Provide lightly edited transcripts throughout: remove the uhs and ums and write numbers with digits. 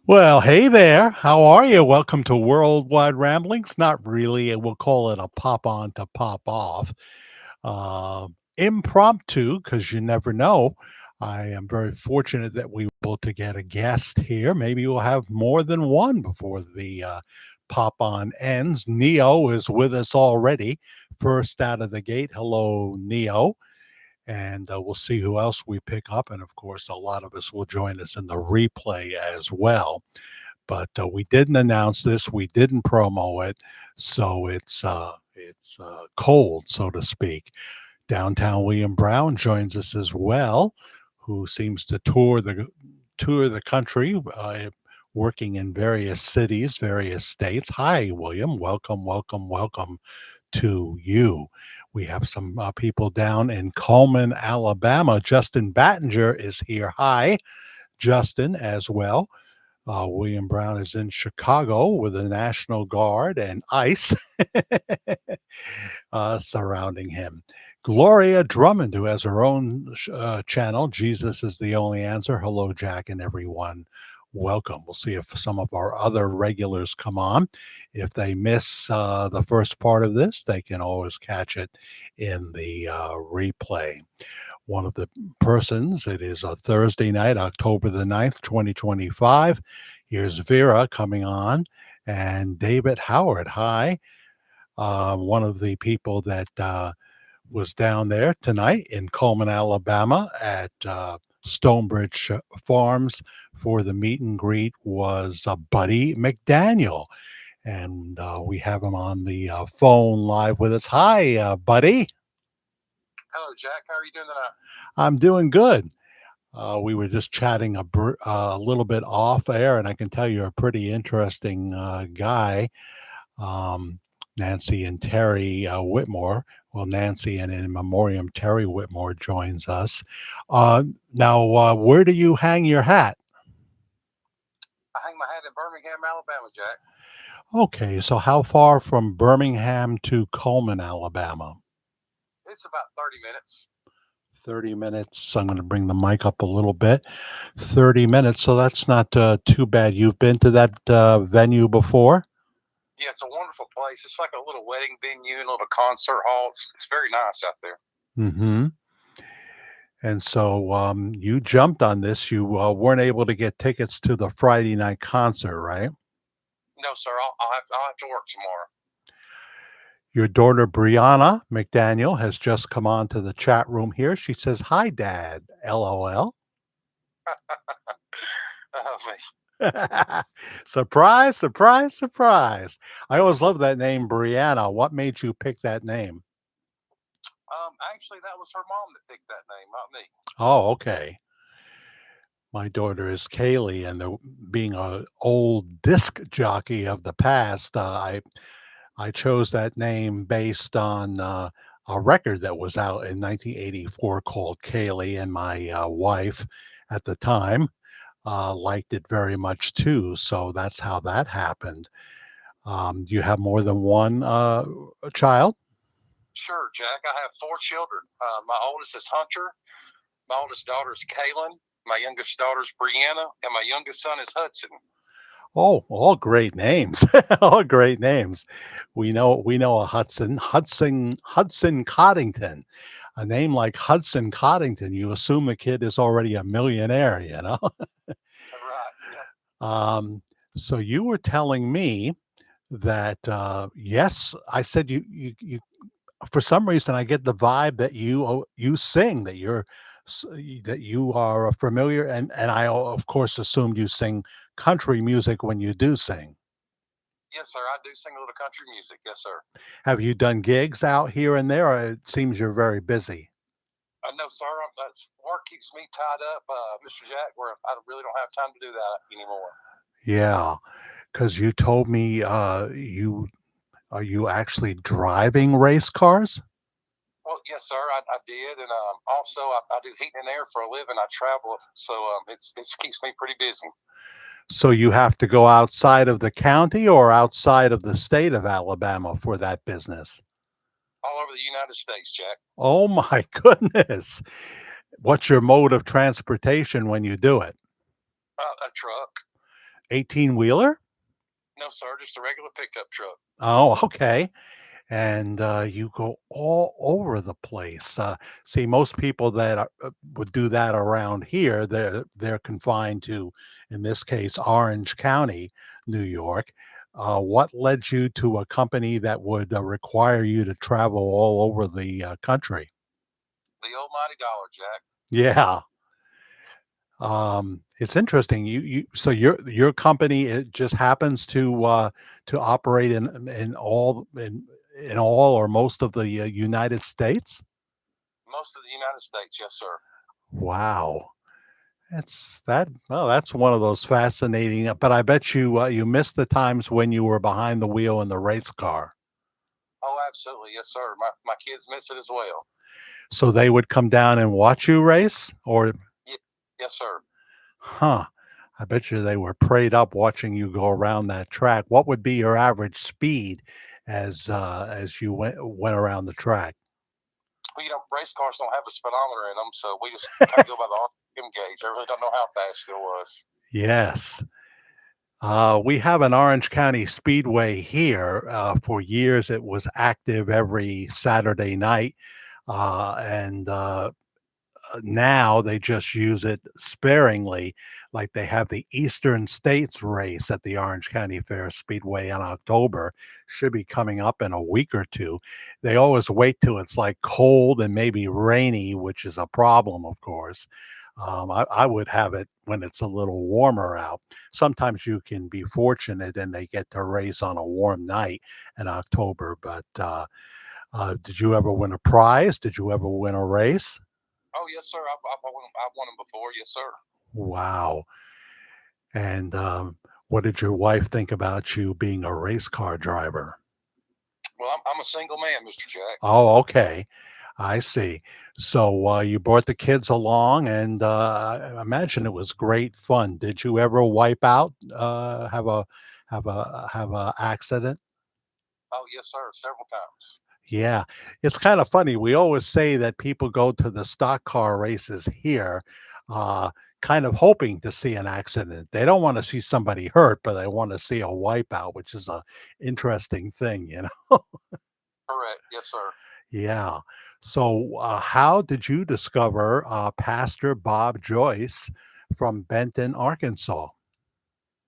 Well, hey there. How are you? Welcome to Worldwide Ramblings. Not really. We'll call it a pop on to pop off. Impromptu, because you never know. I am very fortunate that we were able to get a guest here. Maybe we'll have more than one before the pop on ends. Neo is with us already, first out of the gate. Hello, Neo. And we'll see who else we pick up. And of course, a lot of us will join us in the replay as well. But we didn't announce this, we didn't promo it, so it's cold, so to speak. Downtown William Brown joins us as well, who seems to tour the country, working in various cities, various states. Hi, William. Welcome, welcome, welcome to you. We have some people down in Cullman, Alabama. Justin Battinger is here. Hi, Justin, as well. William Brown is in Chicago with the National Guard and ICE surrounding him. Gloria Drummond, who has her own channel, Jesus is the Only Answer. Hello, Jack, and everyone. Welcome. We'll see if some of our other regulars come on. If they miss the first part of this, they can always catch it in the replay. One of the persons, it is a Thursday night, October the 9th, 2025. Here's Vera coming on, and David Howard. Hi. One of the people that was down there tonight in Cullman, Alabama at Stonebridge Farms for the meet and greet was Buddy McDaniel. And we have him on the phone live with us. Hi, Buddy. Hello, Jack. How are you doing tonight? I'm doing good. We were just chatting a little bit off air, and I can tell you're a pretty interesting guy. Um, Nancy and Terry Whitmore. Well, Nancy and in memoriam, Terry Whitmore joins us. Now, where do you hang your hat? I hang my hat in Birmingham, Alabama, Jack. Okay, so how far from Birmingham to Cullman, Alabama? It's about 30 minutes. 30 minutes. I'm going to bring the mic up a little bit. 30 minutes. So that's not too bad. You've been to that venue before? Yeah, it's a wonderful place. It's like a little wedding venue and a little concert hall. It's very nice out there. Mm-hmm. And so you jumped on this. You weren't able to get tickets to the Friday night concert, right? No, sir. I'll have to work tomorrow. Your daughter, Brianna McDaniel, has just come on to the chat room here. She says, "Hi, Dad." LOL. Oh, Surprise, surprise, surprise. I always love that name, Brianna. What made you pick that name? actually, that was her mom that picked that name, not me. Oh, okay. My daughter is Kaylee, and being a old disc jockey of the past, I chose that name based on a record that was out in 1984 called Kaylee, and my wife at the time liked it very much too. So that's how that happened. Do you have more than one child? Sure, Jack. I have 4 children. My oldest is Hunter. My oldest daughter is Kaylin. My youngest daughter is Brianna, and my youngest son is Hudson. Oh, all great names. All great names. We know a Hudson Coddington. A name like Hudson Coddington, you assume the kid is already a millionaire, you know? Right. Yeah. Um, so you were telling me that yes, I said you for some reason I get the vibe that you sing, that that you are familiar, and I of course assumed you sing country music when you do sing. Yes, sir. I do sing a little country music. Yes, sir. Have you done gigs out here and there? Or it seems you're very busy. No, sir. That's work keeps me tied up, Mr. Jack. Where I really don't have time to do that anymore. Yeah, because you told me you are you actually driving race cars? Well, yes, sir. I did, and also I do heating and air for a living. I travel, so it keeps me pretty busy. So you have to go outside of the county or outside of the state of Alabama for that business? All over the United States, Jack. Oh my goodness. What's your mode of transportation when you do it? A truck. 18-wheeler? No, sir, just a regular pickup truck. Oh, okay. And you go all over the place. See, most people that would do that around here, they're confined to, in this case, Orange County, New York. What led you to a company that would require you to travel all over the country? The almighty dollar, Jack. Yeah. It's interesting. So your company, it just happens to operate in all or most of the United States. Most of the United States, yes, sir. Wow, that's that. Well, that's one of those fascinating. But I bet you missed the times when you were behind the wheel in the race car. Oh, absolutely, yes, sir. My kids miss it as well. So they would come down and watch you race, or Ye- yes, sir. huh? I bet you they were prayed up watching you go around that track. What would be your average speed as you went around the track? Well, race cars don't have a speedometer in them, so we just kind of go by the RPM gauge. I really don't know how fast it was. Yes. We have an Orange County Speedway here. For years, it was active every Saturday night, and now they just use it sparingly. Like they have the Eastern States race at the Orange County Fair Speedway in October, should be coming up in a week or two. They always wait till it's like cold and maybe rainy, which is a problem, of course. I would have it when it's a little warmer out. Sometimes you can be fortunate and they get to race on a warm night in October. But did you ever win a prize? Did you ever win a race? Oh, yes, sir. I've won them before, yes, sir. Wow. And, what did your wife think about you being a race car driver? Well, I'm a single man, Mr. Jack. Oh, okay. I see. So, you brought the kids along, and, I imagine it was great fun. Did you ever wipe out, have a accident? Oh, yes, sir. Several times. Yeah, it's kind of funny. We always say that people go to the stock car races here, uh, kind of hoping to see an accident. They don't want to see somebody hurt, but they want to see a wipeout, which is a interesting thing, you know? Correct. Yes, sir. Yeah. So, how did you discover Pastor Bob Joyce from Benton, Arkansas?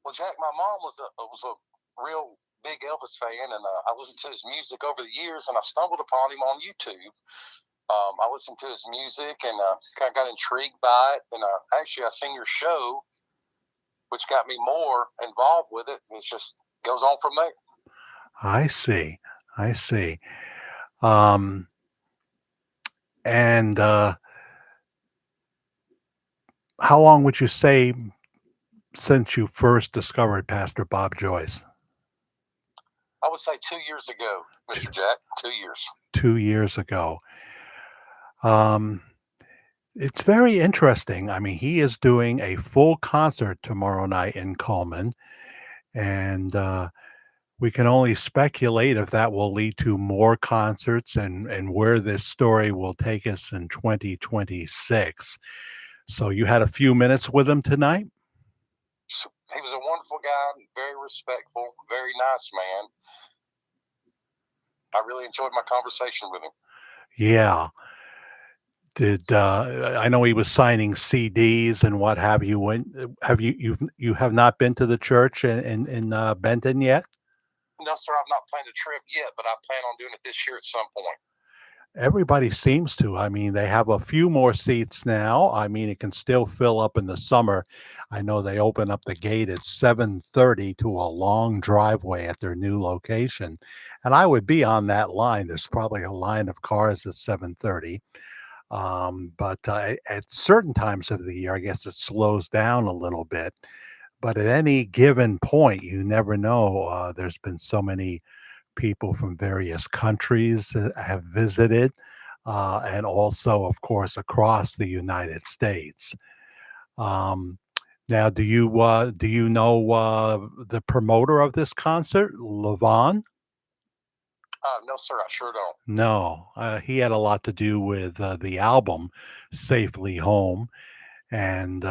Well, Jack, my mom was a real big Elvis fan, and I listened to his music over the years, and I stumbled upon him on YouTube. I listened to his music and kind of got intrigued by it. And actually, I seen your show, which got me more involved with it. And it just goes on from there. I see. I see. Um, and how long would you say since you first discovered Pastor Bob Joyce? I would say 2 years ago, T- Mr. Jack. 2 years. 2 years ago. Um, it's very interesting. I mean, he is doing a full concert tomorrow night in Coleman, and we can only speculate if that will lead to more concerts and where this story will take us in 2026. So you had a few minutes with him tonight? So he was a wonderful guy, very respectful, very nice man. I really enjoyed my conversation with him. Yeah. Did I know he was signing CDs and what have you? When have you have not been to the church in Benton yet? No, sir, I've not planned a trip yet, but I plan on doing it this year at some point. Everybody seems to. I mean, they have a few more seats now. I mean, it can still fill up in the summer. I know they open up the gate at 7:30 to a long driveway at their new location. And I would be on that line. There's probably a line of cars at 7:30. But at certain times of the year, I guess it slows down a little bit. But at any given point, you never know. There's been so many people from various countries that have visited, and also, of course, across the United States. Um, Now, do you know the promoter of this concert, Levon? No, sir, I sure don't. No, he had a lot to do with the album "Safely Home," and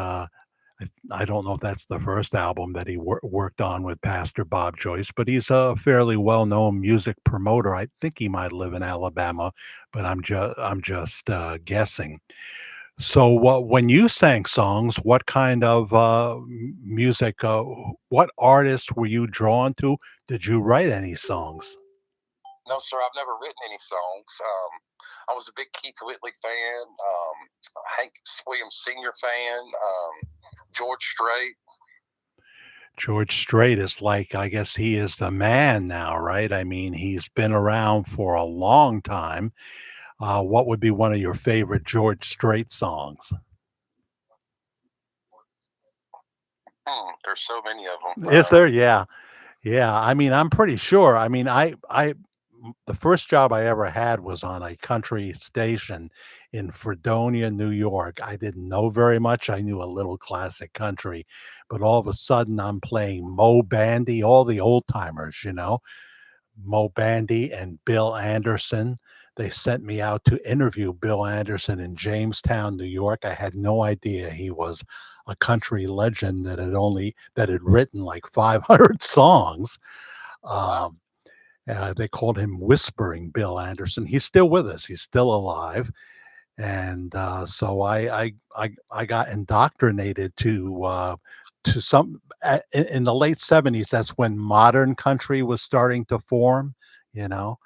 I don't know if that's the first album that he worked on with Pastor Bob Joyce, but he's a fairly well-known music promoter. I think he might live in Alabama, but I'm just guessing. So, when you sang songs, what kind of music? What artists were you drawn to? Did you write any songs? No, sir, I've never written any songs. I was a big Keith Whitley fan, Hank Williams Sr. fan, George Strait. George Strait is like, I guess he is the man now, right? I mean, he's been around for a long time. What would be one of your favorite George Strait songs? There's so many of them. Is there? Yeah. Yeah, I mean, I'm pretty sure. I mean, the first job I ever had was on a country station in Fredonia, New York. I didn't know very much. I knew a little classic country, but all of a sudden I'm playing Mo Bandy, all the old timers, Mo Bandy and Bill Anderson. They sent me out to interview Bill Anderson in Jamestown, New York. I had no idea he was a country legend that had written like 500 songs. Oh, wow. Um, they called him Whispering Bill Anderson. He's still with us. He's still alive, and so I got indoctrinated to some in the late '70s. That's when modern country was starting to form. You know,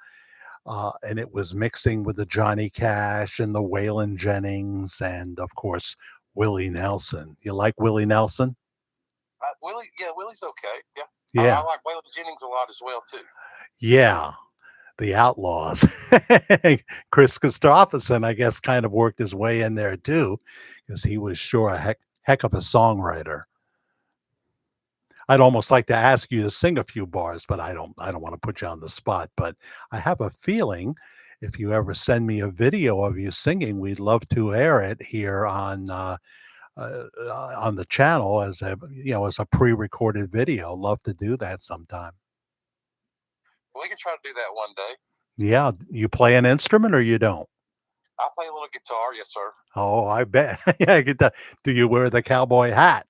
and it was mixing with the Johnny Cash and the Waylon Jennings, and of course Willie Nelson. You like Willie Nelson? Willie, yeah, Willie's okay. Yeah, I Yeah, like Waylon Jennings a lot as well too. yeah. The Outlaws. Chris Christopherson, I guess, kind of worked his way in there too, because he was sure a heck of a songwriter. I'd almost like to ask you to sing a few bars, but I don't want to put you on the spot. But I have a feeling if you ever send me a video of you singing, we'd love to air it here on the channel as a pre-recorded video. Love to do that sometime. We can try to do that one day. Yeah, you play an instrument or you don't? I play a little guitar, yes, sir. Oh, I bet. Yeah, I get that. Do you wear the cowboy hat?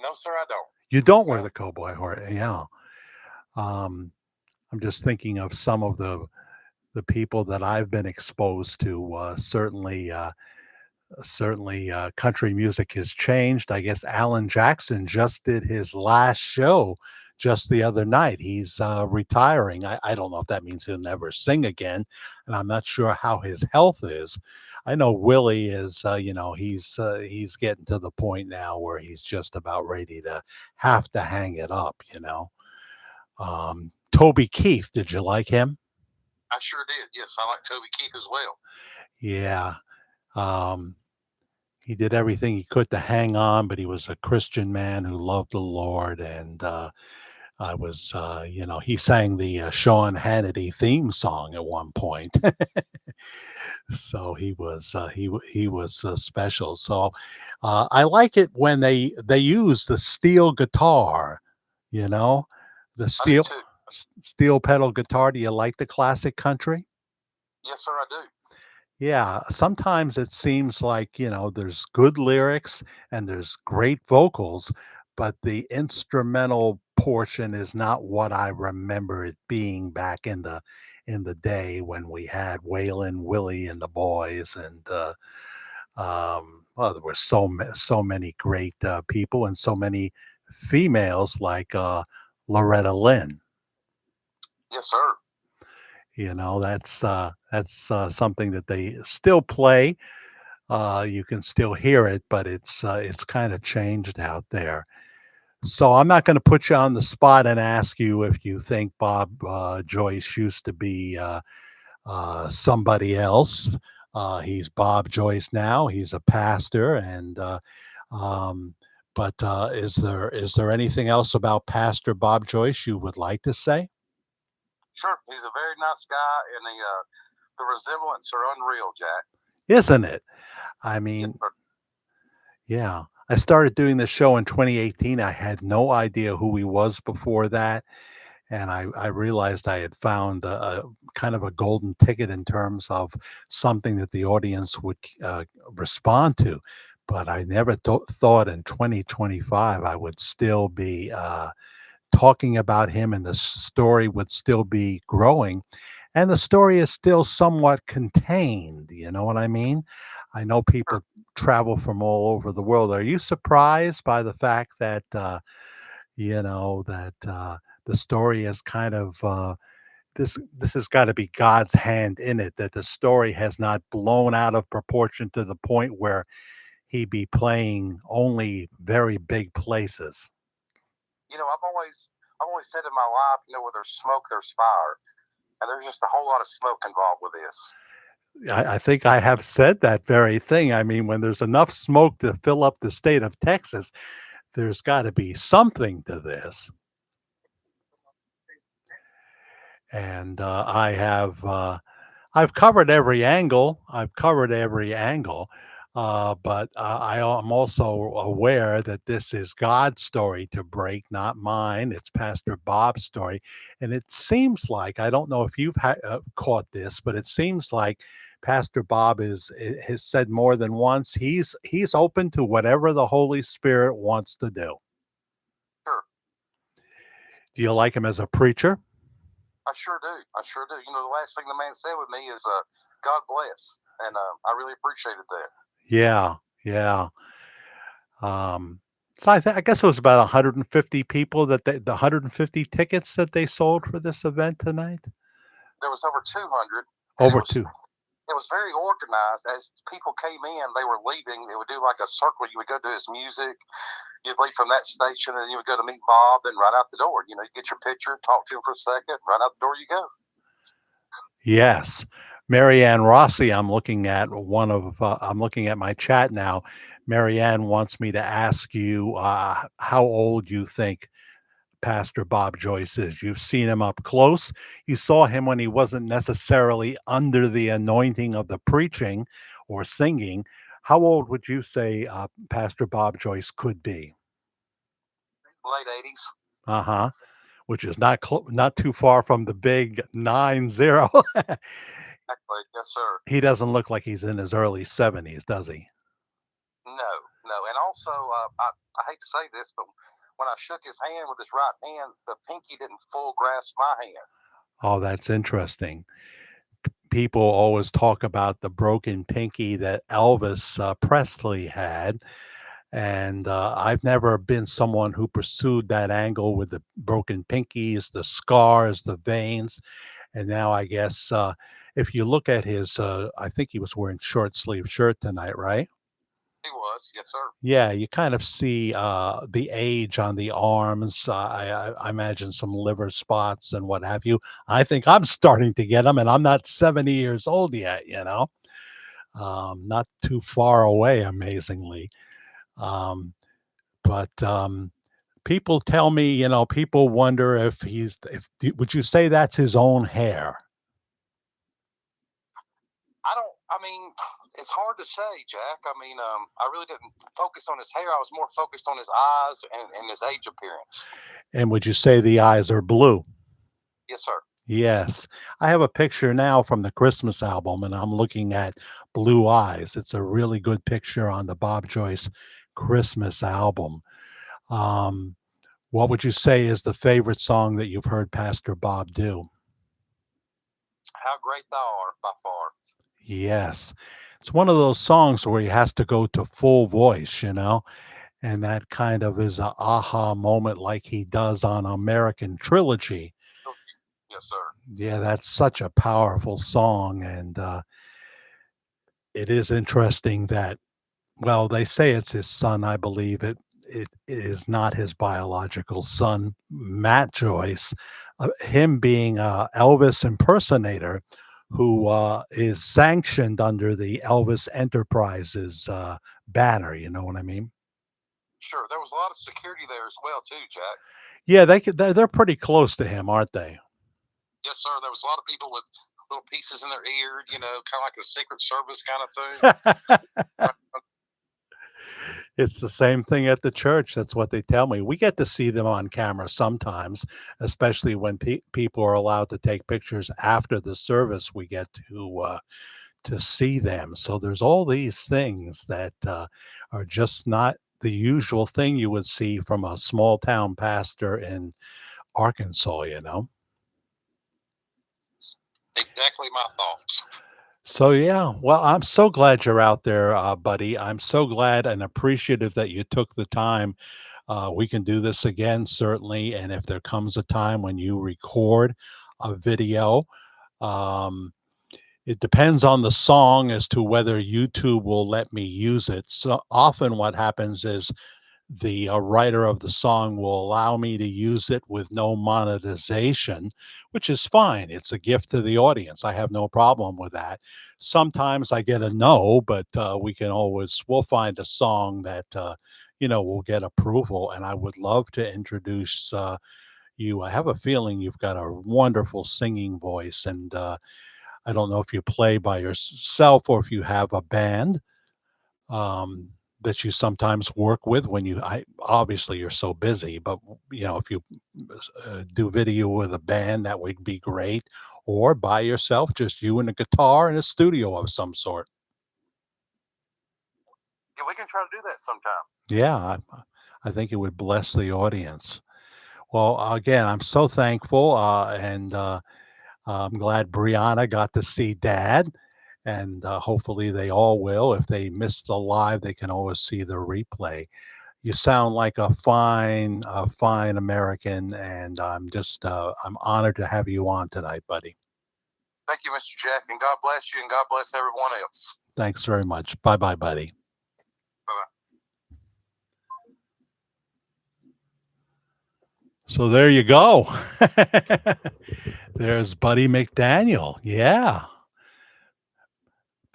No, sir, I don't. You don't wear No. the cowboy hat. Yeah. Um, I'm just thinking of some of the people that I've been exposed to. Certainly, country music has changed. I guess Alan Jackson just did his last show just the other night. He's retiring. I don't know if that means he'll never sing again, and I'm not sure how his health is. I know Willie is, he's getting to the point now where he's just about ready to have to hang it up. Toby Keith, did you like him? I sure did. Yes, I like Toby Keith as well. Yeah. Um, he did everything he could to hang on, but he was a Christian man who loved the Lord. And he sang the Sean Hannity theme song at one point. So he was special. So I like it when they use the steel guitar, you know, the I do steel too. steel pedal guitar. Do you like the classic country? Yes, sir, I do. Yeah, sometimes it seems like, there's good lyrics and there's great vocals, but the instrumental portion is not what I remember it being back in the day when we had Waylon, Willie, and the boys, and well, there were so many great people and so many females like Loretta Lynn. Yes, sir. That's something that they still play. You can still hear it, but it's kind of changed out there. So I'm not going to put you on the spot and ask you if you think Bob Joyce used to be somebody else. He's Bob Joyce now. He's a pastor, and um, but is there anything else about Pastor Bob Joyce you would like to say? Sure. He's a very nice guy, and the resemblance are unreal, Jack. Isn't it? I Yes, mean, sir. yeah. I started doing this show in 2018. I had no idea who he was before that. And I realized I had found a kind of a golden ticket in terms of something that the audience would respond to. but I never thought in 2025 I would still be talking about him and the story would still be growing. And the story is still somewhat contained. You know what I mean? I know Sure. people travel from all over the world. Are you surprised by the fact that, the story is kind of this has got to be God's hand in it, that the story has not blown out of proportion to the point where he be playing only very big places. I've always said in my life, where there's smoke, there's fire, and there's just a whole lot of smoke involved with this. I think I have said that very thing. I mean, when there's enough smoke to fill up the state of Texas, there's got to be something to this. And I've covered every angle. I've covered every angle. But I am also aware that this is God's story to break, not mine. It's Pastor Bob's story. And it seems like, I don't know if you've caught this, but it seems like Pastor Bob has said more than once, he's open to whatever the Holy Spirit wants to do. Sure. Do you like him as a preacher? I sure do. I sure do. The last thing the man said with me is, God bless. And I really appreciated that. Yeah, yeah. So I guess it was about 150 people the 150 tickets that they sold for this event tonight. There was over 200. Over two. It was very organized. As people came in, they were leaving. They would do like a circle. You would go to his music. You'd leave from that station, and you would go to meet Bob. Then right out the door, you get your picture, talk to him for a second. Right out the door, you go. Yes. Marianne Rossi, I'm looking at I'm looking at my chat now. Marianne wants me to ask you how old you think Pastor Bob Joyce is. You've seen him up close. You saw him when he wasn't necessarily under the anointing of the preaching or singing. How old would you say Pastor Bob Joyce could be? Late 80s. Uh-huh. Which is not too far from the big 90. Exactly. Yes, sir. He doesn't look like he's in his early 70s, does he? No. And also, I hate to say this, but when I shook his hand with his right hand, the pinky didn't full grasp my hand. Oh, that's interesting. People always talk about the broken pinky that Elvis Presley had. And I've never been someone who pursued that angle with the broken pinkies, the scars, the veins. And now I guess if you look at his, I think he was wearing short sleeve shirt tonight, right? He was, yes, sir. Yeah, you kind of see the age on the arms. I imagine some liver spots and what have you. I think I'm starting to get them, and I'm not 70 years old yet, not too far away, amazingly. Um, but people tell me, people wonder if would you say that's his own hair? I mean, it's hard to say, Jack. I mean, I really didn't focus on his hair. I was more focused on his eyes and his age appearance. And would you say the eyes are blue? Yes, sir. Yes. I have a picture now from the Christmas album, and I'm looking at Blue Eyes. It's a really good picture on the Bob Joyce Christmas album. What would you say is the favorite song that you've heard Pastor Bob do? How Great Thou Art, by far. Yes. It's one of those songs where he has to go to full voice, and that kind of is a aha moment like he does on American Trilogy. Yes, sir. Yeah, that's such a powerful song. And it is interesting that, well, they say it's his son. I believe it is not his biological son, Matt Joyce, him being a Elvis impersonator who is sanctioned under the Elvis Enterprises banner. You know what I mean? Sure. There was a lot of security there as well, too, Jack. Yeah, they're pretty close to him, aren't they? Yes, sir. There was a lot of people with little pieces in their ear, kind of like a Secret Service kind of thing. It's the same thing at the church. That's what they tell me. We get to see them on camera sometimes, especially when people are allowed to take pictures after the service. We get to see them. So there's all these things that are just not the usual thing you would see from a small town pastor in Arkansas, you know? Exactly my thoughts. So, yeah, well, I'm so glad you're out there, buddy. I'm so glad and appreciative that you took the time. We can do this again, certainly. And if there comes a time when you record a video, um, it depends on the song as to whether YouTube will let me use it. So often, what happens is the writer of the song will allow me to use it with no monetization, which is fine. It's a gift to the audience. I have no problem with that. Sometimes I get a no, but we'll find a song that, will get approval. And I would love to introduce you. I have a feeling you've got a wonderful singing voice. And I don't know if you play by yourself or if you have a band. That you sometimes work with when obviously you're so busy, but if you do video with a band, that would be great, or by yourself, just you and a guitar in a studio of some sort. Yeah, we can try to do that sometime. Yeah, I think it would bless the audience. Well, again, I'm so thankful, and I'm glad Brianna got to see Dad, and hopefully they all will. If they missed the live, they can always see the replay. You sound like a fine American, and I'm honored to have you on tonight, buddy. Thank you, Mr. Jack, and God bless you, and God bless everyone else. Thanks very much. Bye bye, buddy. Bye-bye. So there you go. There's Buddy McDaniel. Yeah.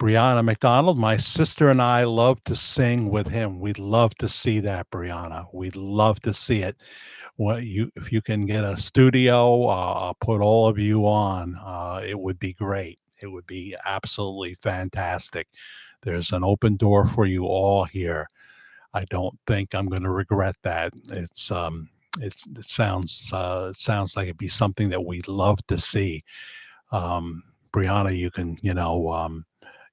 Brianna McDonald, my sister and I love to sing with him. We'd love to see that, Brianna. We'd love to see it. If you can get a studio, I'll put all of you on. It would be great. It would be absolutely fantastic. There's an open door for you all here. I don't think I'm going to regret that. It sounds like it'd be something that we'd love to see. Brianna, you can,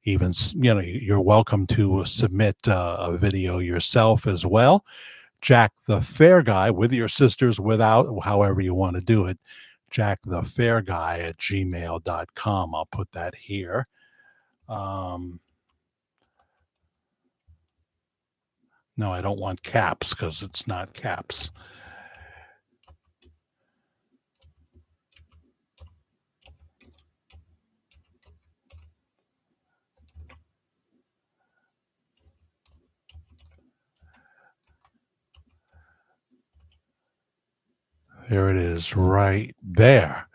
you're welcome to submit a video yourself as well. Jack the Fair Guy, with your sisters, without, however you want to do it, jackthefairguy@gmail.com. I'll put that here. No, I don't want caps because it's not caps. There it is right there.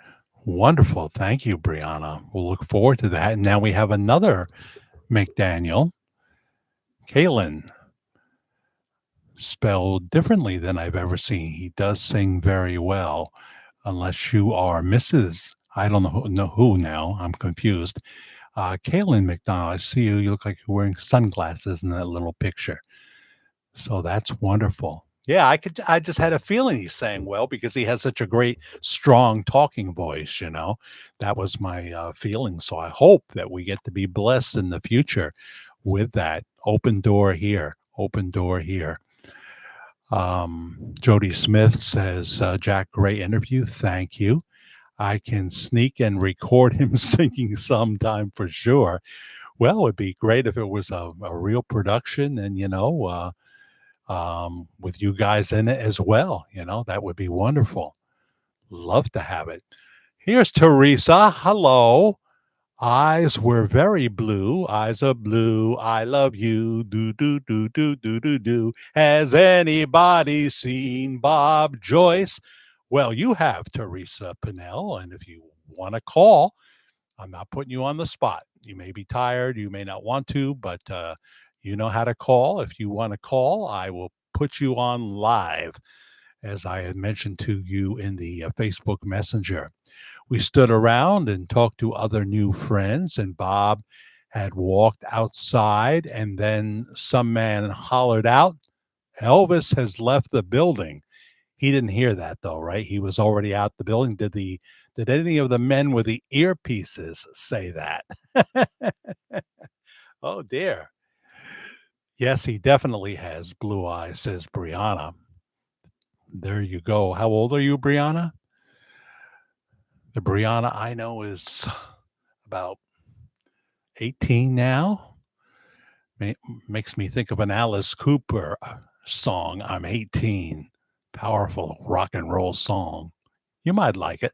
Wonderful. Thank you, Brianna. We'll look forward to that. And now we have another McDaniel, Kalen, spelled differently than I've ever seen. He does sing very well, unless you are Mrs. I don't know who now. I'm confused. Kalen McDonald, I see you. You look like you're wearing sunglasses in that little picture. So that's wonderful. Yeah, I just had a feeling he sang well because he has such a great, strong talking voice, That was my feeling. So I hope that we get to be blessed in the future with that. Open door here. Open door here. Jody Smith says, Jack, great interview. Thank you. I can sneak and record him singing sometime for sure. Well, it'd be great if it was a real production and, with you guys in it as well. That would be wonderful. Love to have it. Here's Teresa. Hello. Eyes were very blue. Eyes are blue. I love you. Do, do, do, do, do, do, do. Has anybody seen Bob Joyce? Well, you have, Teresa Pannell. And if you want to call, I'm not putting you on the spot. You may be tired. You may not want to, but you know how to call. If you want to call, I will put you on live, as I had mentioned to you in the Facebook Messenger. We stood around and talked to other new friends, and Bob had walked outside, and then some man hollered out, Elvis has left the building. He didn't hear that though, right? He was already out the building. Did any of the men with the earpieces say that? Oh dear. Yes, he definitely has blue eyes, says Brianna. There you go. How old are you, Brianna? The Brianna I know is about 18 now. Makes me think of an Alice Cooper song, I'm 18. Powerful rock and roll song. You might like it.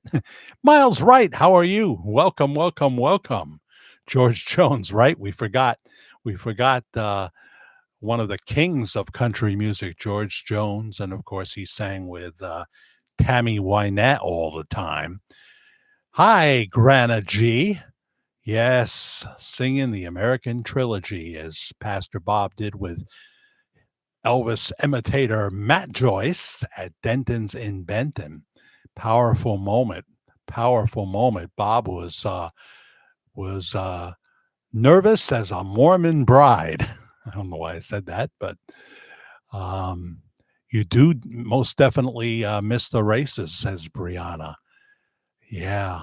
Miles Wright, how are you? Welcome, welcome, welcome. George Jones, right? We forgot one of the kings of country music, George Jones, and of course he sang with Tammy Wynette all the time. Hi, Grana G. Yes, singing the American Trilogy as Pastor Bob did with Elvis imitator Matt Joyce at Denton's in Benton. Powerful moment. Powerful moment. Bob was nervous as a Mormon bride. I don't know why I said that, but um, you do most definitely miss the races, says Brianna. Yeah,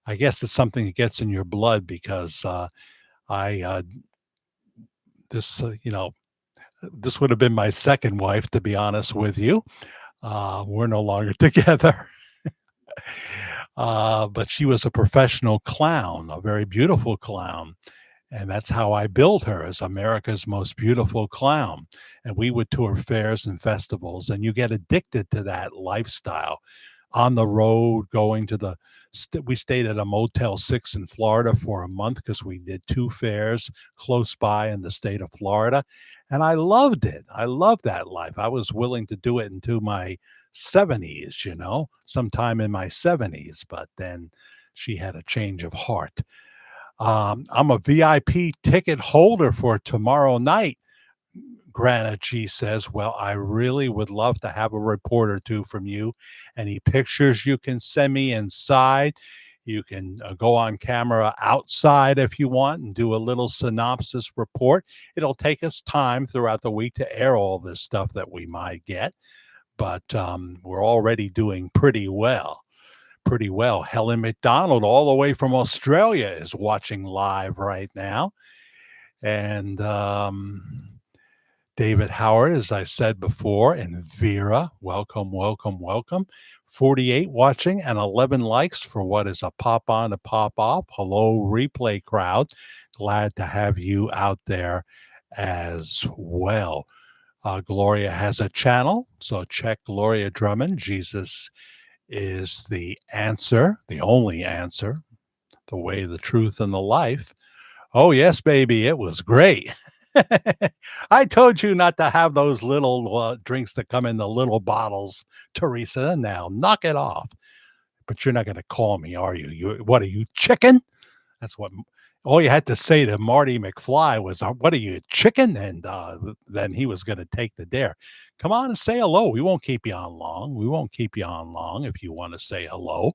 I guess it's something that gets in your blood because I this this would have been my second wife, to be honest with you. We're no longer together. But she was a professional clown, a very beautiful clown. And that's how I billed her as America's most beautiful clown. And we would tour fairs and festivals, and you get addicted to that lifestyle on the road, going to we stayed at a Motel 6 in Florida for a month because we did 2 fairs close by in the state of Florida. And I loved it. I loved that life. I was willing to do it into my 70s, sometime in my 70s, but then she had a change of heart. I'm a VIP ticket holder for tomorrow night. Granite G says, well, I really would love to have a report or two from you. Any pictures you can send me inside? You can go on camera outside if you want and do a little synopsis report. It'll take us time throughout the week to air all this stuff that we might get, but we're already doing pretty well. Pretty well. Helen McDonald, all the way from Australia, is watching live right now. And David Howard, as I said before, and Vera, welcome, welcome, welcome. 48 watching and 11 likes for what is a pop on to pop off. Hello, replay crowd. Glad to have you out there as well. Gloria has a channel, so check Gloria Drummond. Jesus is the answer, the only answer, the way, the truth, and the life. Oh, yes, baby, it was great. I told you not to have those little drinks that come in the little bottles, Teresa. Now, knock it off. But you're not going to call me, are you? What are you, chicken? That's what all you had to say to Marty McFly was, what are you, chicken? And then he was going to take the dare. Come on and say hello. We won't keep you on long. We won't keep you on long if you want to say hello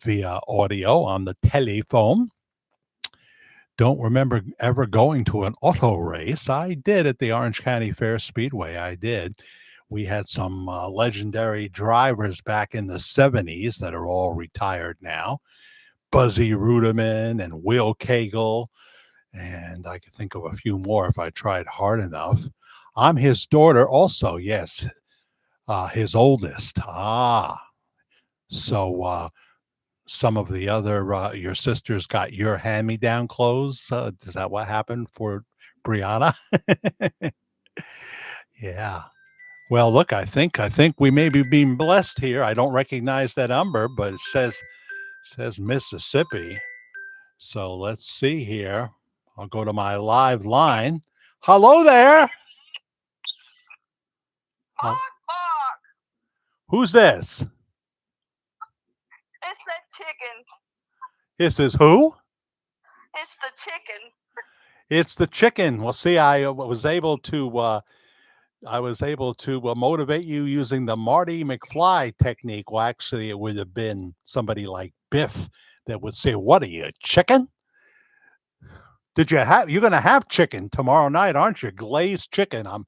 via audio on the telephone. Don't remember ever going to an auto race. I did at the Orange County Fair Speedway. I did. We had some legendary drivers back in the 70s that are all retired now. Buzzy Ruderman and Will Cagle. And I could think of a few more if I tried hard enough. I'm his daughter also. Yes. His oldest. So some of the other, your sisters got your hand-me-down clothes. Is that what happened for Brianna? Yeah. Well, look, I think we may be being blessed here. I don't recognize that number, but it says Mississippi. So let's see here. I'll go to my live line. Hello there. Bark, bark. Who's this? It's that chicken. This is who? It's the chicken. It's the chicken. Well, see, I was able to motivate you using the Marty McFly technique. Well, actually, it would have been somebody like Biff that would say, "What are you, chicken? You're going to have chicken tomorrow night, aren't you? Glazed chicken." Well,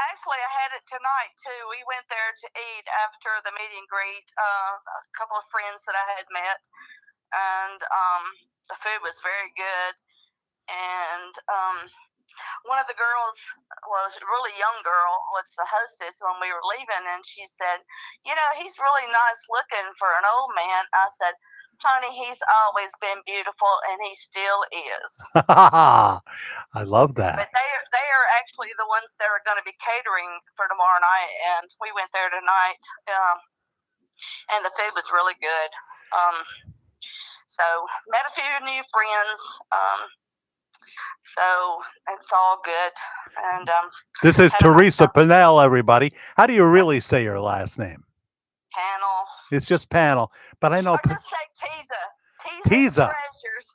actually, I had it tonight too. We went there to eat after the meet and greet. A couple of friends that I had met, and the food was very good. And one of the girls was a really young girl, was the hostess when we were leaving, and she said, he's really nice looking for an old man. I said, honey, he's always been beautiful, and he still is. I love that. But they are actually the ones that are going to be catering for tomorrow night, and we went there tonight, and the food was really good. So met a few new friends. So it's all good. And this is Teresa PANNEL, everybody. How do you really say your last name? Panel. It's just Panel, but I know. Or just say Teza. Teza. Treasures.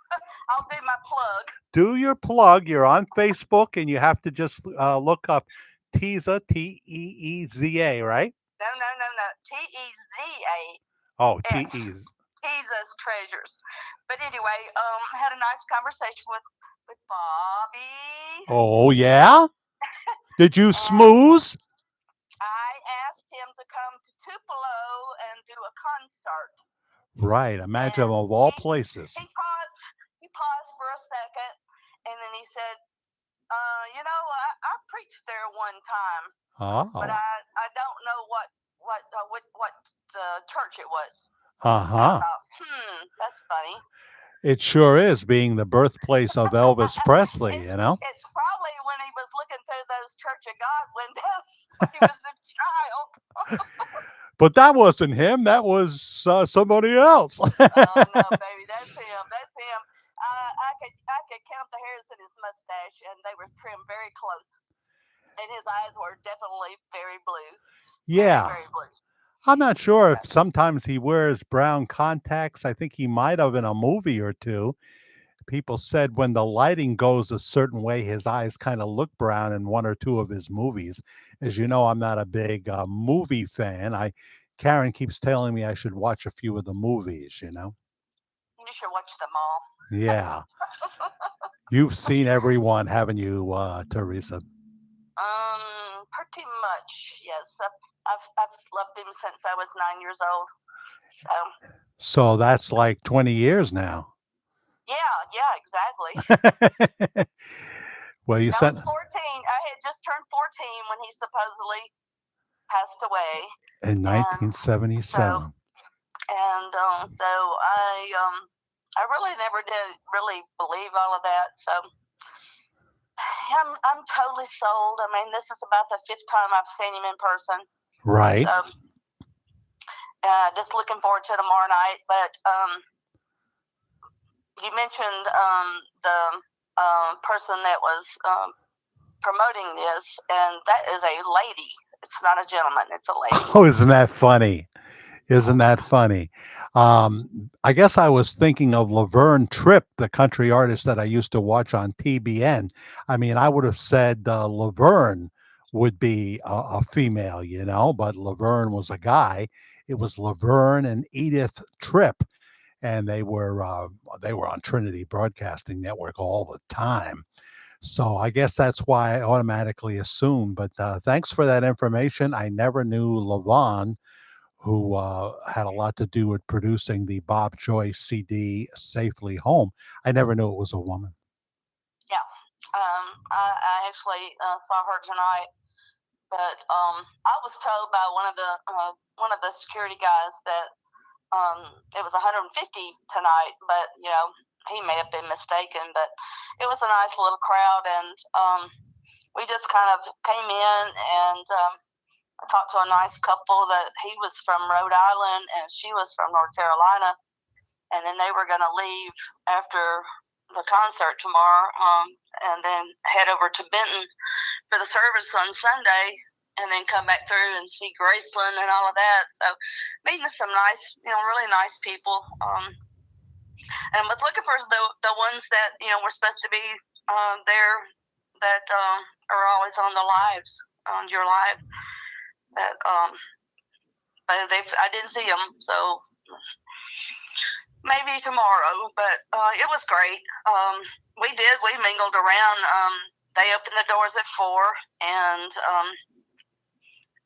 I'll do my plug. Do your plug. You're on Facebook, and you have to just look up Teza, Teeza, right? No. Teza. Oh, Teeza. Teza's Treasures. But anyway, I had a nice conversation with Bobby. Oh, yeah? Did you smooze? I asked him to come to Tupelo and do a concert. Right. Imagine of all places. He paused for a second, and then he said, I preached there one time. Oh. But I don't know what church it was. Uh-huh. I thought, that's funny. It sure is, being the birthplace of Elvis Presley, It's probably when he was looking through those Church of God windows when he was a child. But that wasn't him. That was somebody else. Oh, no, baby. That's him. I could count the hairs in his mustache, and they were trimmed very close. And his eyes were definitely very blue. Yeah. Very, very blue. I'm not sure if sometimes he wears brown contacts. I think he might have in a movie or two. People said when the lighting goes a certain way, his eyes kind of look brown in one or two of his movies. As you know, I'm not a big movie fan. Karen keeps telling me I should watch a few of the movies, You should watch them all. Yeah. You've seen everyone, haven't you, Teresa? Pretty much, yes. I've loved him since I was 9 years old. So that's like 20 years now. Yeah, exactly. Well, I was 14. I had just turned 14 when he supposedly passed away in 1977. So I really never did really believe all of that. So I'm totally sold. I mean, this is about the 5th time I've seen him in person. Right. So, just looking forward to tomorrow night. But you mentioned the person that was promoting this, and that is a lady. It's not a gentleman. It's a lady. Oh, isn't that funny? Isn't that funny? I guess I was thinking of Laverne Tripp, the country artist that I used to watch on TBN. I mean, I would have said Laverne would be a female, but Laverne was a guy. It was Laverne and Edith Tripp, and they were on Trinity Broadcasting Network all the time. So I guess that's why I automatically assumed. But thanks for that information. I never knew Lavon, who had a lot to do with producing the Bob JOYCE CD Safely Home. I never knew it was a woman. Yeah. I actually saw her tonight. But I was told by one of the security guys that it was 150 tonight, but he may have been mistaken. But it was a nice little crowd, and we just kind of came in, and I talked to a nice couple that he was from Rhode Island and she was from North Carolina, and then they were going to leave after the concert tomorrow, and then head over to Benton for the service on Sunday, and then come back through and see Graceland and all of that. So meeting some nice, really nice people. And was looking for the ones that, were supposed to be there that are always on the lives, on your live. That but I didn't see them, so maybe tomorrow. But it was great. We mingled around. They opened the doors at 4, and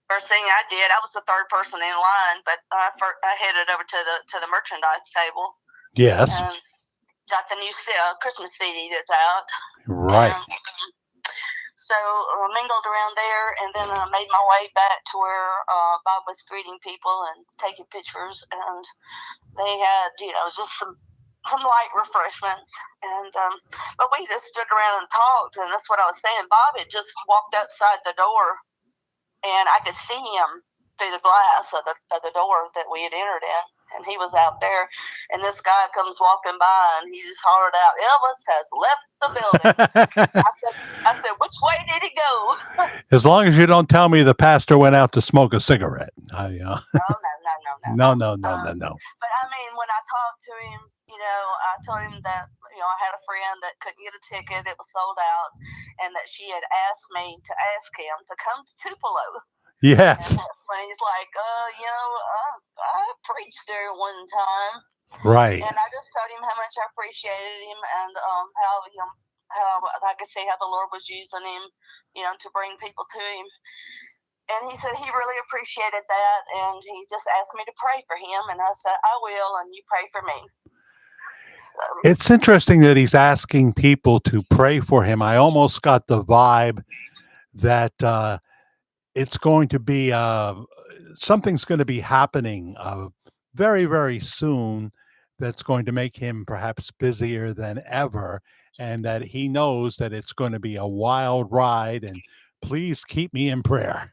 first thing I did, I was the third person in line, but I headed over to the merchandise table. Yes. And got the new Christmas CD that's out. Right. So mingled around there, and then I made my way back to where Bob was greeting people and taking pictures, and they had, just some light refreshments, and but we just stood around and talked, and that's what I was saying. Bob had just walked outside the door, and I could see him through the glass of the door that we had entered in, and he was out there, and this guy comes walking by, and he just hollered out, "Elvis has left the building." I said, "Which way did he go?" As long as you don't tell me the pastor went out to smoke a cigarette. No. No. But I mean, when I talked to him, I told him that, I had a friend that couldn't get a ticket, it was sold out, and that she had asked me to ask him to come to Tupelo. Yes. And that's when he's like, I preached there one time. Right. And I just told him how much I appreciated him, and how I could see how the Lord was using him, to bring people to him. And he said he really appreciated that, and he just asked me to pray for him, and I said, I will, and you pray for me. So. It's interesting that he's asking people to pray for him. I almost got the vibe that it's going to be something's going to be happening very, very soon that's going to make him perhaps busier than ever, and that he knows that it's going to be a wild ride, and please keep me in prayer.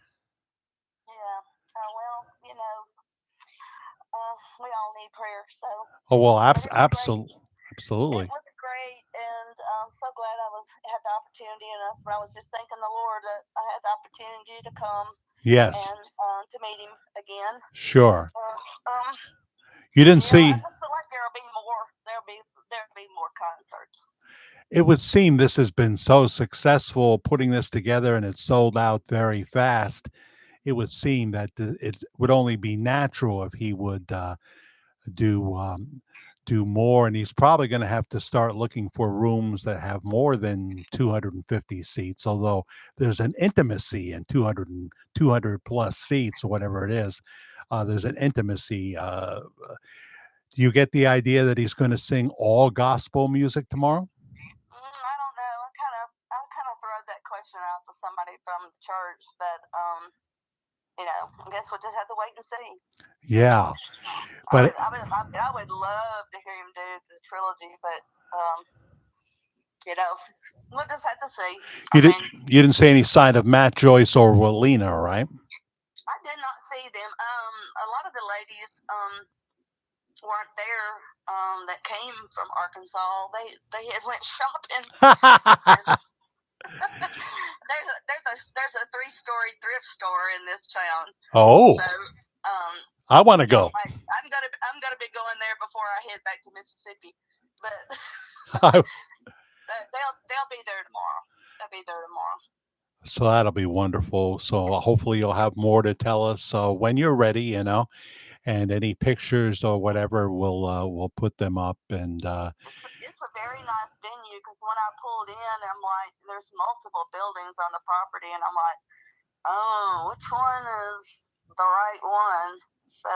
We all need prayer, so. Oh, well, absolutely. It was great, and I'm so glad I had the opportunity, and that's when I was just thanking the Lord that I had the opportunity to come. Yes. And to meet him again. Sure. You didn't see. I just feel like there'll be more concerts. It would seem this has been so successful putting this together, and it's sold out very fast. It would seem that it would only be natural if he would do more, and he's probably going to have to start looking for rooms that have more than 250 seats, although there's an intimacy in 200 plus seats or whatever it is. There's an intimacy. Do you get the idea that he's going to sing all gospel music tomorrow? I don't know. I kind of throw that question out to somebody from the church, but I guess we'll just have to wait and see. Yeah, but I would love to hear him do the trilogy, but we'll just have to see. You didn't see any sign of Matt, Joyce, or Walina, right? I did not see them. A lot of the ladies weren't there. That came from Arkansas. They had went shopping. There's a 3-story thrift store in this town. Oh. So, I want to go. I'm gonna be going there before I head back to Mississippi, but they'll be there tomorrow. They'll be there tomorrow. So that'll be wonderful. So hopefully you'll have more to tell us when you're ready, and any pictures or whatever, we'll put them up. And it's a very nice venue, because when I pulled in, I'm like, there's multiple buildings on the property, and I'm like, oh, which one is the right one? So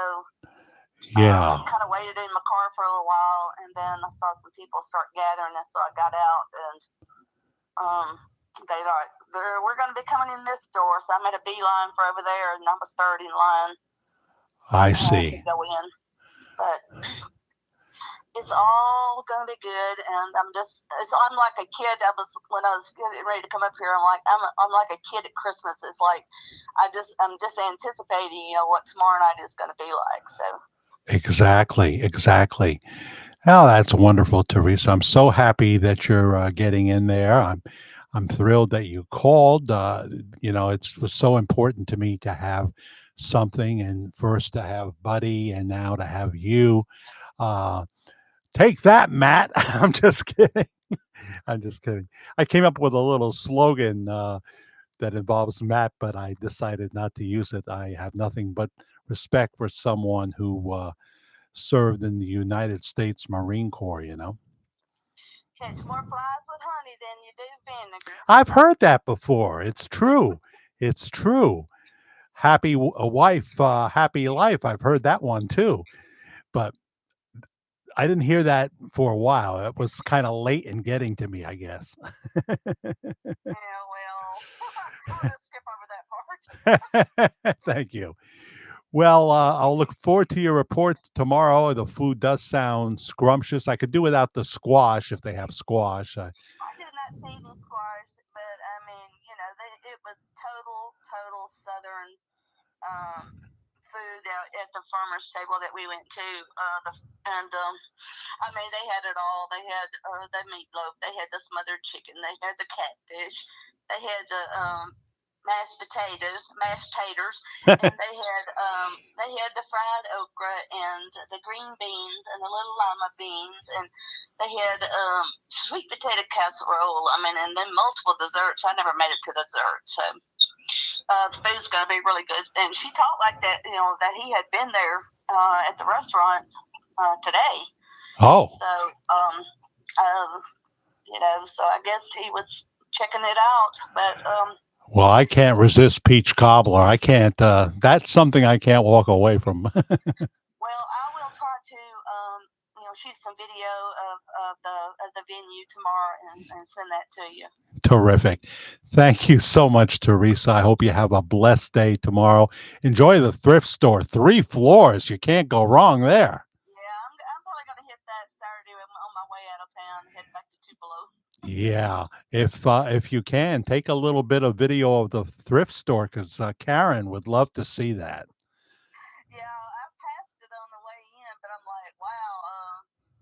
yeah, I kind of waited in my car for a little while, and then I saw some people start gathering, and so I got out, and they like, we're going to be coming in this door, so I made a beeline for over there, and I was third in line. I see. Go in, but it's all going to be good, and I'm like a kid. When I was getting ready to come up here, I'm like a kid at Christmas. It's like I'm just anticipating, what tomorrow night is going to be like. So exactly. Oh, that's wonderful, Teresa. I'm so happy that you're getting in there. I'm thrilled that you called. It was so important to me to have something, and first to have Buddy, and now to have you. Take that, Matt. I'm just kidding. I came up with a little slogan that involves Matt, but I decided not to use it. I have nothing but respect for someone who served in the United States Marine Corps, Catch more flies with honey than you do vinegar. I've heard that before. It's true. a wife, happy life. I've heard that one too, but I didn't hear that for a while. It was kind of late in getting to me, I guess. Yeah, well, I'm gonna skip over that part. Thank you. Well, I'll look forward to your report tomorrow. The food does sound scrumptious. I could do without the squash if they have squash. I did not see any squash, but I mean, it was total Southern food out at the farmer's table that we went to. I mean, they had it all. They had the meatloaf. They had the smothered chicken. They had the catfish. They had the mashed taters, and they had the fried okra and the green beans and the little lima beans, and they had sweet potato casserole. I mean, and then multiple desserts. I never made it to dessert, so the food's gonna be really good. And she talked like that, that he had been there at the restaurant today. Oh. So, so I guess he was checking it out, but. Well, I can't resist peach cobbler. I can't. That's something I can't walk away from. Well, I will try to, shoot some video of the venue tomorrow and send that to you. Terrific. Thank you so much, Teresa. I hope you have a blessed day tomorrow. Enjoy the thrift store. 3 floors. You can't go wrong there. Yeah, I'm probably going to hit that Saturday on my way out of town, head back to Tupelo. Yeah, if you can take a little bit of video of the thrift store, because Karen would love to see that. Yeah, I passed it on the way in, but I'm like, wow,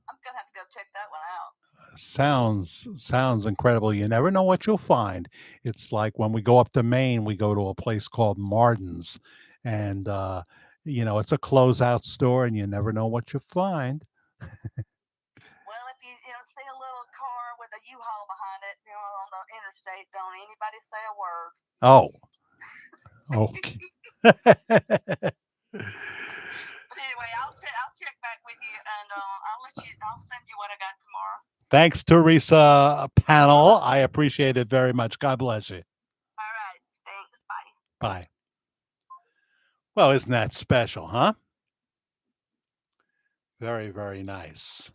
I'm gonna have to go check that one out. Sounds incredible. You never know what you'll find. It's like when we go up to Maine, we go to a place called Martin's, and it's a closeout store, and you never know what you'll find. Well, if you see a little car with a U-Haul behind it, on the interstate, don't anybody say a word. Oh, okay. But anyway, I'll check back with you, and I'll send you what I got tomorrow. Thanks, Teresa Panel. I appreciate it very much. God bless you. All right, thanks. Bye. Bye. Well, isn't that special, huh? Very, very nice.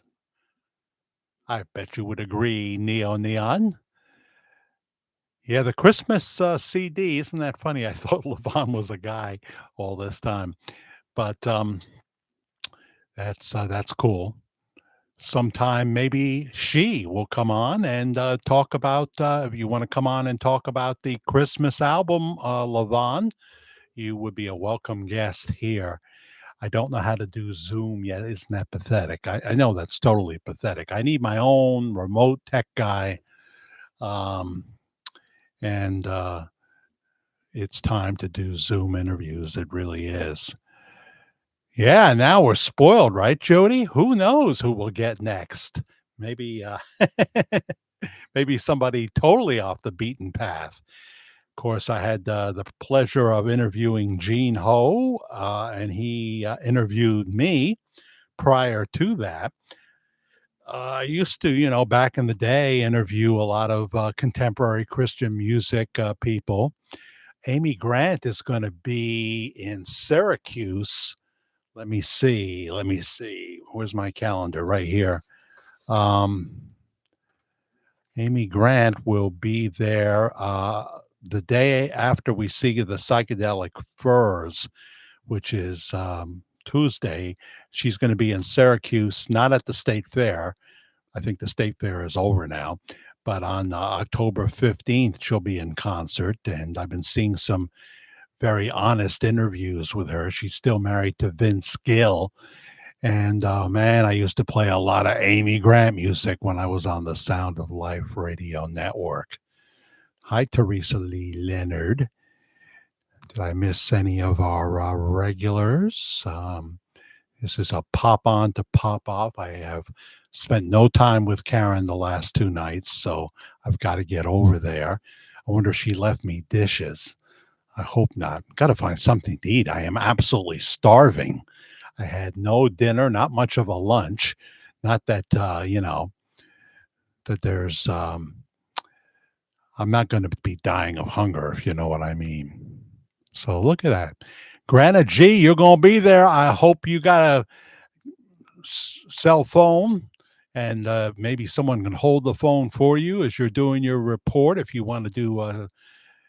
I bet you would agree, Neo Neon. Yeah, the Christmas CD, isn't that funny? I thought Levon was a guy all this time, but that's cool. Sometime maybe she will come on and talk about. If you want to come on and talk about the Christmas album, Levon, you would be a welcome guest here. I don't know how to do Zoom yet. Isn't that pathetic? I know that's totally pathetic. I need my own remote tech guy. And it's time to do Zoom interviews. It really is. Yeah, now we're spoiled, right, Jody? Who knows who we'll get next? Maybe maybe somebody totally off the beaten path. Of course, I had the pleasure of interviewing Gene Ho, and he interviewed me prior to that. I used to, back in the day, interview a lot of contemporary Christian music people. Amy Grant is going to be in Syracuse. Let me see. Where's my calendar? Right here. Amy Grant will be there the day after we see the Psychedelic Furs, which is Tuesday. She's going to be in Syracuse, not at the State Fair. I think the State Fair is over now, but on October 15th, she'll be in concert. And I've been seeing some very honest interviews with her. She's still married to Vince Gill. And man, I used to play a lot of Amy Grant music when I was on the Sound of Life radio network. Hi, Teresa Lee Leonard. Did I miss any of our regulars? This is a pop on to pop off. I have spent no time with Karen the last 2 nights, so I've got to get over there. I wonder if she left me dishes. I hope not. Got to find something to eat. I am absolutely starving. I had no dinner, not much of a lunch. Not that, that there's, I'm not going to be dying of hunger, if you know what I mean. So look at that. Granna G, you're going to be there. I hope you got a cell phone and maybe someone can hold the phone for you as you're doing your report. If you want to do a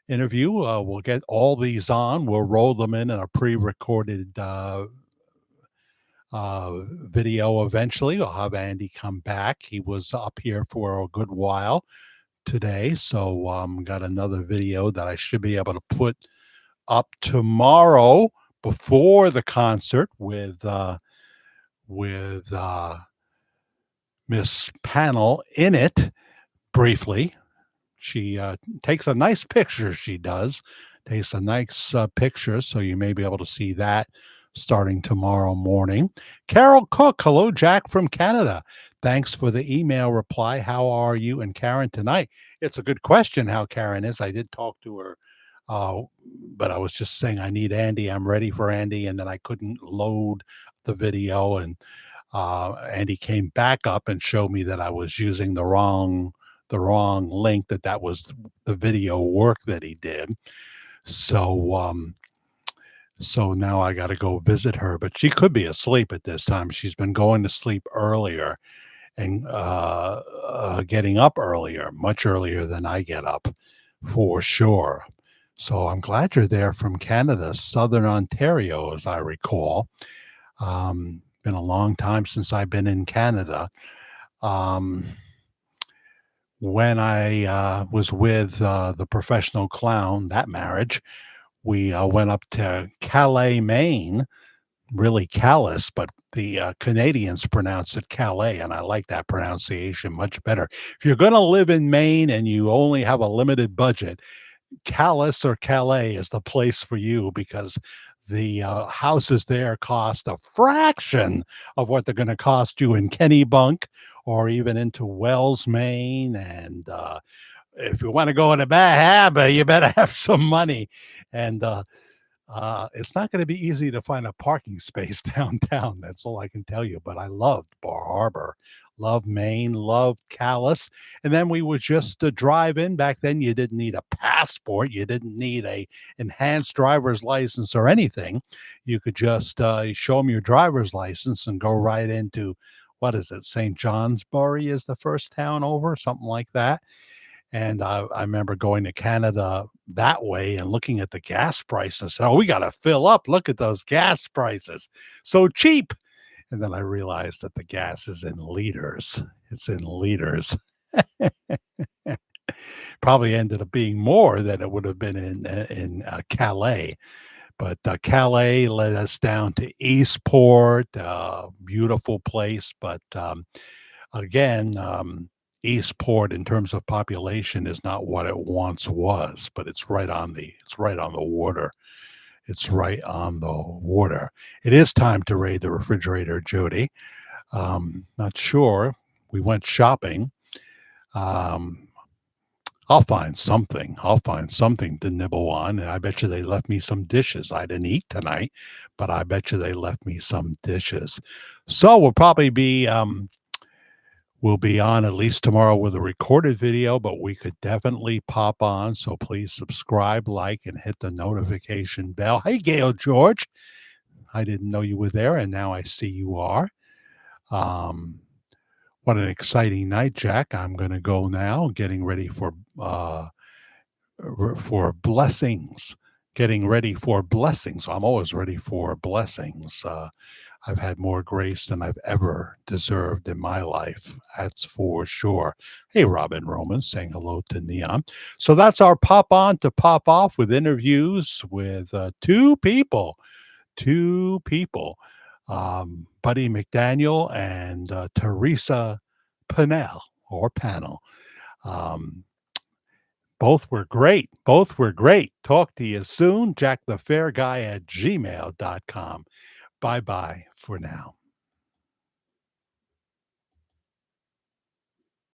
interview, we'll get all these on. We'll roll them in a pre-recorded video eventually. I'll have Andy come back. He was up here for a good while today, so got another video that I should be able to put up tomorrow before the concert with Miss PANNEL in it briefly. She takes a nice picture. She does takes a nice picture, so you may be able to see that starting tomorrow morning. Carol Cook, hello, Jack from Canada. Thanks for the email reply. How are you and Karen tonight? It's a good question how Karen is. I did talk to her, but I was just saying I need Andy. I'm ready for Andy, and then I couldn't load the video, and Andy came back up and showed me that I was using the wrong link, that was the video work that he did. So so now I got to go visit her, but she could be asleep at this time. She's been going to sleep earlier and getting up earlier, much earlier than I get up, for sure. So I'm glad you're there from Canada, Southern Ontario, as I recall. Been a long time since I've been in Canada. When I was with the professional clown, that marriage, we went up to Calais, Maine, really callous, but the Canadians pronounce it Calais, and I like that pronunciation much better. If you're going to live in Maine and you only have a limited budget, Calais or Calais is the place for you, because the houses there cost a fraction of what they're going to cost you in Kennebunk or even into Wells, Maine. And if you want to go in a bad habit, you better have some money. And it's not going to be easy to find a parking space downtown. That's all I can tell you. But I loved Bar Harbor, loved Maine, loved Calais. And then we would just drive in. Back then, you didn't need a passport. You didn't need a enhanced driver's license or anything. You could just show them your driver's license and go right into, what is it, St. Johnsbury is the first town over, something like that. And I remember going to Canada that way and looking at the gas prices. Oh, we got to fill up. Look at those gas prices. So cheap. And then I realized that the gas is in liters. It's in liters. Probably ended up being more than it would have been in Calais. But Calais led us down to Eastport, beautiful place. But again, Eastport, in terms of population, is not what it once was, but it's right on the water. It's right on the water. It is time to raid the refrigerator, Jody. Not sure. We went shopping. I'll find something. I'll find something to nibble on. And I bet you they left me some dishes. I didn't eat tonight, but I bet you they left me some dishes. So we'll probably be we'll be on at least tomorrow with a recorded video, but we could definitely pop on. So please subscribe, like, and hit the notification bell. Hey, Gail George. I didn't know you were there, and now I see you are. What an exciting night, Jack. I'm going to go now, getting ready for blessings. Getting ready for blessings. I'm always ready for blessings. I've had more grace than I've ever deserved in my life. That's for sure. Hey, Robin Roman saying hello to Neon. So that's our pop on to pop off with interviews with two people. Buddy McDaniel and TERESA PANNEL or PANNEL. Both were great. Talk to you soon. JackTheFairGuy@gmail.com. Bye-bye for now.